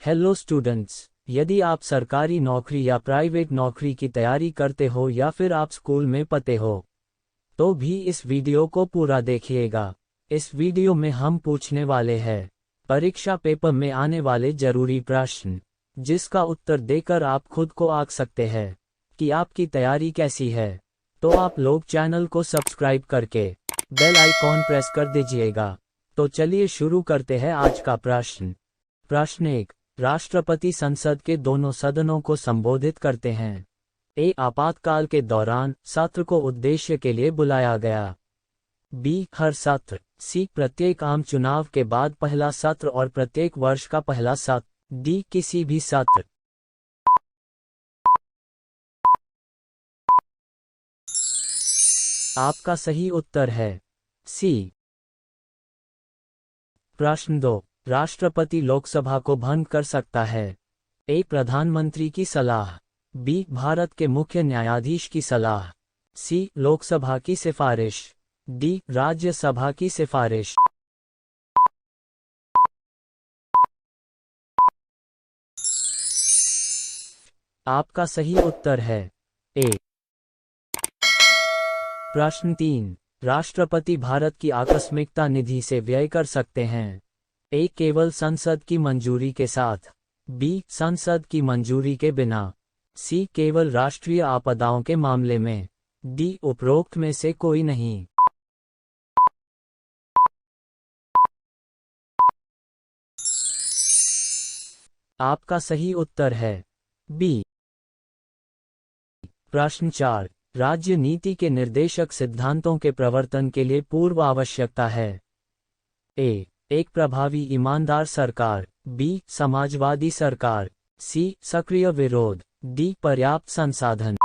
Hello students, यदि आप सरकारी नौकरी या प्राइवेट नौकरी की तैयारी करते हो या फिर आप स्कूल में पढ़ते हो, तो भी इस वीडियो को पूरा देखिएगा। इस वीडियो में हम पूछने वाले हैं परीक्षा पेपर में आने वाले जरूरी प्रश्न, जिसका उत्तर देकर आप खुद को आंक सकते हैं कि आपकी तैयारी कैसी है। तो आप लोग चैनल को सब्सक्राइब करके बेल आइकॉन प्रेस कर दीजिएगा। तो चलिए शुरू करते हैं आज का प्रश्न। प्रश्न 1, राष्ट्रपति संसद के दोनों सदनों को संबोधित करते हैं। ए, आपातकाल के दौरान सत्र को उद्देश्य के लिए बुलाया गया। बी, हर सत्र। सी, प्रत्येक आम चुनाव के बाद पहला सत्र और प्रत्येक वर्ष का पहला सत्र। डी, किसी भी सत्र। आपका सही उत्तर है सी। प्रश्न 2, राष्ट्रपति लोकसभा को भंग कर सकता है। ए, प्रधानमंत्री की सलाह। बी, भारत के मुख्य न्यायाधीश की सलाह। सी, लोकसभा की सिफारिश। डी, राज्यसभा की सिफारिश। आपका सही उत्तर है ए। प्रश्न 3, राष्ट्रपति भारत की आकस्मिकता निधि से व्यय कर सकते हैं। ए, केवल संसद की मंजूरी के साथ। बी, संसद की मंजूरी के बिना। सी, केवल राष्ट्रीय आपदाओं के मामले में। डी, उपरोक्त में से कोई नहीं। आपका सही उत्तर है बी। प्रश्न 4, राज्य नीति के निर्देशक सिद्धांतों के प्रवर्तन के लिए पूर्व आवश्यकता है। ए, एक प्रभावी ईमानदार सरकार। बी, समाजवादी सरकार। सी, सक्रिय विरोध। डी, पर्याप्त संसाधन।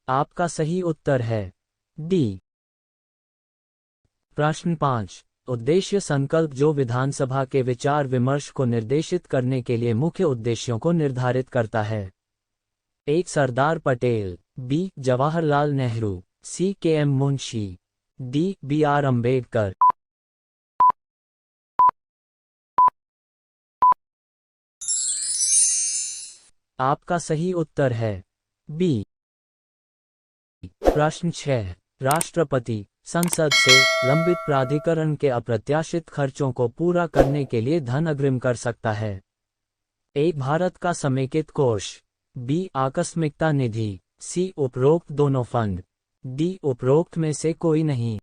आपका सही उत्तर है डी। प्रश्न 5, उद्देश्य संकल्प जो विधानसभा के विचार विमर्श को निर्देशित करने के लिए मुख्य उद्देश्यों को निर्धारित करता है। एक, Sardar Patel. B, Jawaharlal Nehru. C, K M Munshi. D, B R Ambedkar. आपका सही उत्तर है बी। प्रश्न 6, राष्ट्रपति संसद से लंबित प्राधिकरण के अप्रत्याशित खर्चों को पूरा करने के लिए धन अग्रिम कर सकता है। ए, भारत का समेकित कोष। बी, आकस्मिकता निधि। सी, उपरोक्त दोनों फंड। डी, उपरोक्त में से कोई नहीं।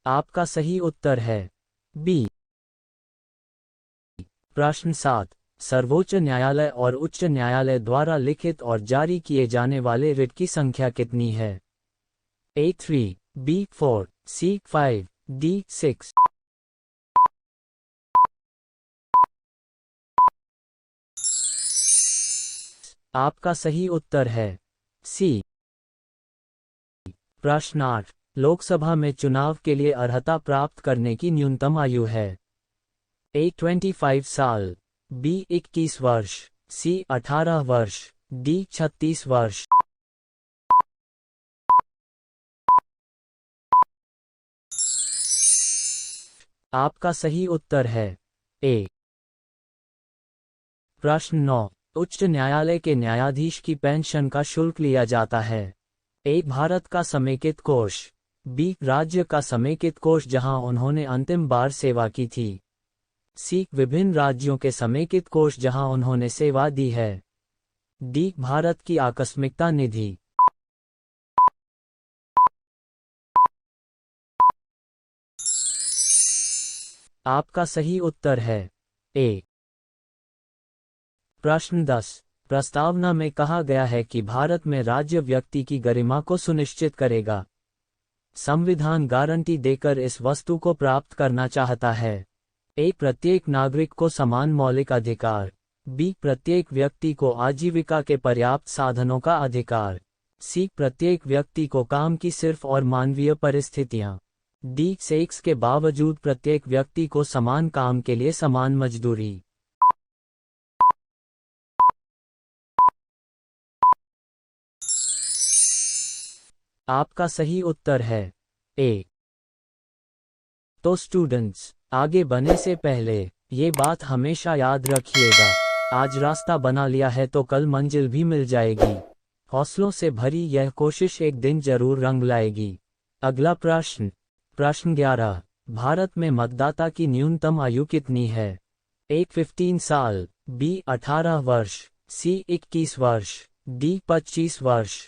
आपका सही उत्तर है बी। प्रश्न 7, सर्वोच्च न्यायालय और उच्च न्यायालय द्वारा लिखित और जारी किए जाने वाले रिट की संख्या कितनी है। ए, 3। बी, 4। सी, 5। डी, 6। आपका सही उत्तर है सी। प्रश्न 8, लोकसभा में चुनाव के लिए अर्हता प्राप्त करने की न्यूनतम आयु है। ए, 25 साल। बी, 21 वर्ष। सी, 18 वर्ष। डी, 36 वर्ष। आपका सही उत्तर है ए। प्रश्न 9, उच्च न्यायालय के न्यायाधीश की पेंशन का शुल्क लिया जाता है। ए, भारत का समेकित कोष। बी, राज्य का समेकित कोष जहां उन्होंने अंतिम बार सेवा की थी। सी, विभिन्न राज्यों के समेकित कोष जहां उन्होंने सेवा दी है। डी, भारत की आकस्मिकता निधि। आपका सही उत्तर है ए। प्रश्न 10, प्रस्तावना में कहा गया है कि भारत में राज्य व्यक्ति की गरिमा को सुनिश्चित करेगा। संविधान गारंटी देकर इस वस्तु को प्राप्त करना चाहता है। ए, प्रत्येक नागरिक को समान मौलिक अधिकार। बी, प्रत्येक व्यक्ति को आजीविका के पर्याप्त साधनों का अधिकार। सी, प्रत्येक व्यक्ति को काम की सिर्फ और मानवीय परिस्थितियां। डी, सेक्स के बावजूद प्रत्येक व्यक्ति को समान काम के लिए समान मजदूरी। आपका सही उत्तर है ए। तो स्टूडेंट्स, आगे बढ़ने से पहले ये बात हमेशा याद रखिएगा, आज रास्ता बना लिया है तो कल मंजिल भी मिल जाएगी। हौसलों से भरी यह कोशिश एक दिन जरूर रंग लाएगी। अगला प्रश्न, प्रश्न 11, भारत में मतदाता की न्यूनतम आयु कितनी है? ए 15 साल, बी 18 वर्ष, सी 21 वर्ष, डी 25 वर्ष।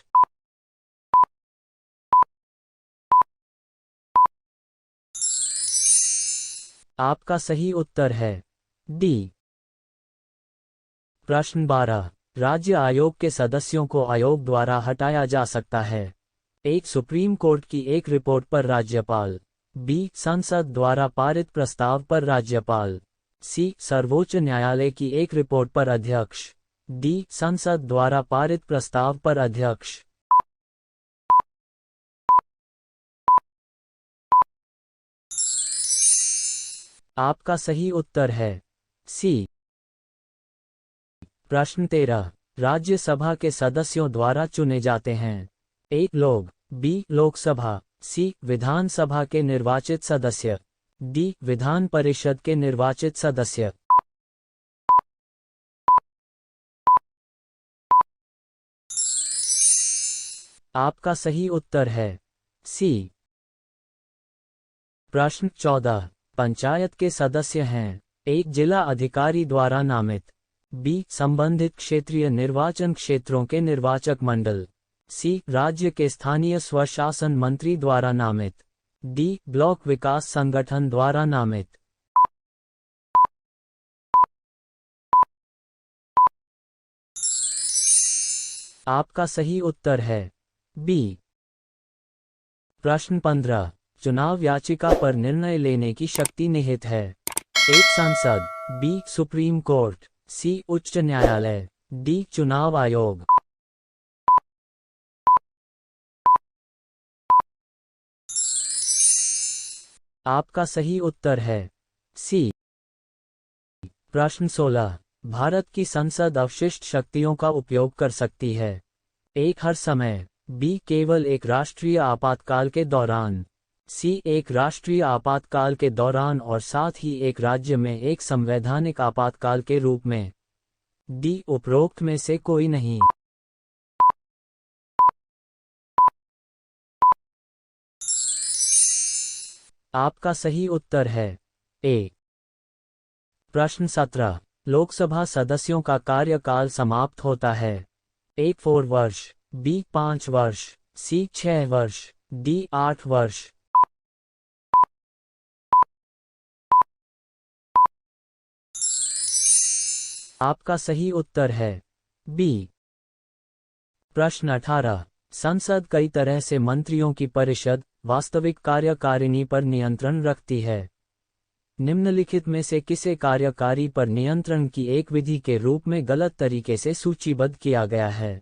आपका सही उत्तर है डी। प्रश्न 12, राज्य आयोग के सदस्यों को आयोग द्वारा हटाया जा सकता है? एक सुप्रीम कोर्ट की एक रिपोर्ट पर राज्यपाल, बी संसद द्वारा पारित प्रस्ताव पर राज्यपाल, सी सर्वोच्च न्यायालय की एक रिपोर्ट पर अध्यक्ष, डी संसद द्वारा पारित प्रस्ताव पर अध्यक्ष। आपका सही उत्तर है सी। प्रश्न 13, राज्यसभा के सदस्यों द्वारा चुने जाते हैं? एक लोग, बी लोकसभा, सी विधानसभा के निर्वाचित सदस्य, डी विधान परिषद के निर्वाचित सदस्य। आपका सही उत्तर है सी। प्रश्न 14, पंचायत के सदस्य हैं? एक जिला अधिकारी द्वारा नामित, बी संबंधित क्षेत्रीय निर्वाचन क्षेत्रों के निर्वाचक मंडल, सी राज्य के स्थानीय स्वशासन मंत्री द्वारा नामित, डी ब्लॉक विकास संगठन द्वारा नामित। आपका सही उत्तर है बी। प्रश्न 15, चुनाव याचिका पर निर्णय लेने की शक्ति निहित है? एक संसद, बी सुप्रीम कोर्ट, सी उच्च न्यायालय, डी चुनाव आयोग। आपका सही उत्तर है सी। प्रश्न 16, भारत की संसद अवशिष्ट शक्तियों का उपयोग कर सकती है? एक हर समय, बी केवल एक राष्ट्रीय आपातकाल के दौरान, सी एक राष्ट्रीय आपातकाल के दौरान और साथ ही एक राज्य में एक संवैधानिक आपातकाल के रूप में, डी उपरोक्त में से कोई नहीं। आपका सही उत्तर है ए। प्रश्न 17, लोकसभा सदस्यों का कार्यकाल समाप्त होता है? ए 4 वर्ष, बी 5 वर्ष, सी 6 वर्ष, डी 8 वर्ष। आपका सही उत्तर है बी। प्रश्न 18, संसद कई तरह से मंत्रियों की परिषद, वास्तविक कार्यकारिणी पर नियंत्रण रखती है? निम्नलिखित में से किसे कार्यकारी पर नियंत्रण की एक विधि के रूप में गलत तरीके से सूचीबद्ध किया गया है?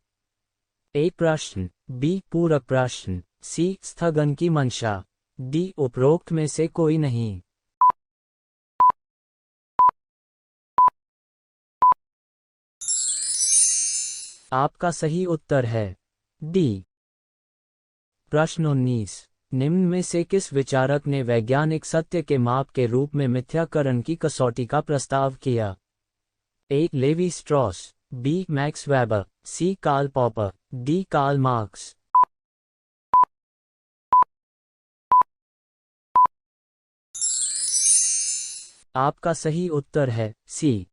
ए प्रश्न, बी पूरक प्रश्न, सी स्थगन की मंशा, डी उपरोक्त में से कोई नहीं। आपका सही उत्तर है डी। प्रश्न 19, निम्न में से किस विचारक ने वैज्ञानिक सत्य के माप के रूप में मिथ्याकरण की कसौटी का प्रस्ताव किया? A Levi Strauss, B Max Weber, C Karl Popper, D Karl Marx. आपका सही उत्तर है सी।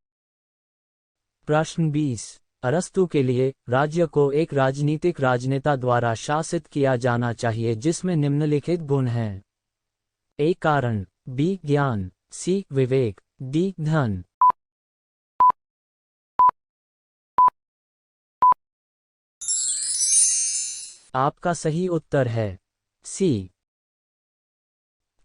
प्रश्न 20, अरस्तु के लिए राज्य को एक राजनीतिक राजनेता द्वारा शासित किया जाना चाहिए जिसमें निम्नलिखित गुण हैं? ए कारण, बी ज्ञान, सी विवेक, डी धन। आपका सही उत्तर है सी।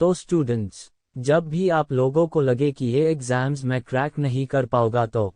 तो स्टूडेंट्स, जब भी आप लोगों को लगे कि ये एग्जाम्स में क्रैक नहीं कर पाऊंगा तो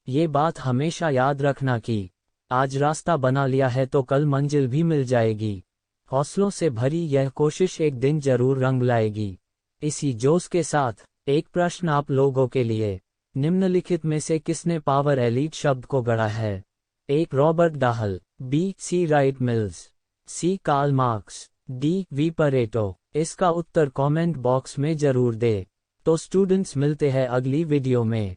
ये बात हमेशा याद रखना कि आज रास्ता बना लिया है तो कल मंजिल भी मिल जाएगी। हौसलों से भरी यह कोशिश एक दिन जरूर रंग लाएगी। इसी जोश के साथ एक प्रश्न आप लोगों के लिए, निम्नलिखित में से किसने पावर एलीट शब्द को गढ़ा है? A Robert Dahl, B C Wright Mills, C Karl Marx, D V Pareto. इसका उत्तर कमेंट बॉक्स में जरूर दे। तो स्टूडेंट्स मिलते हैं अगली वीडियो में।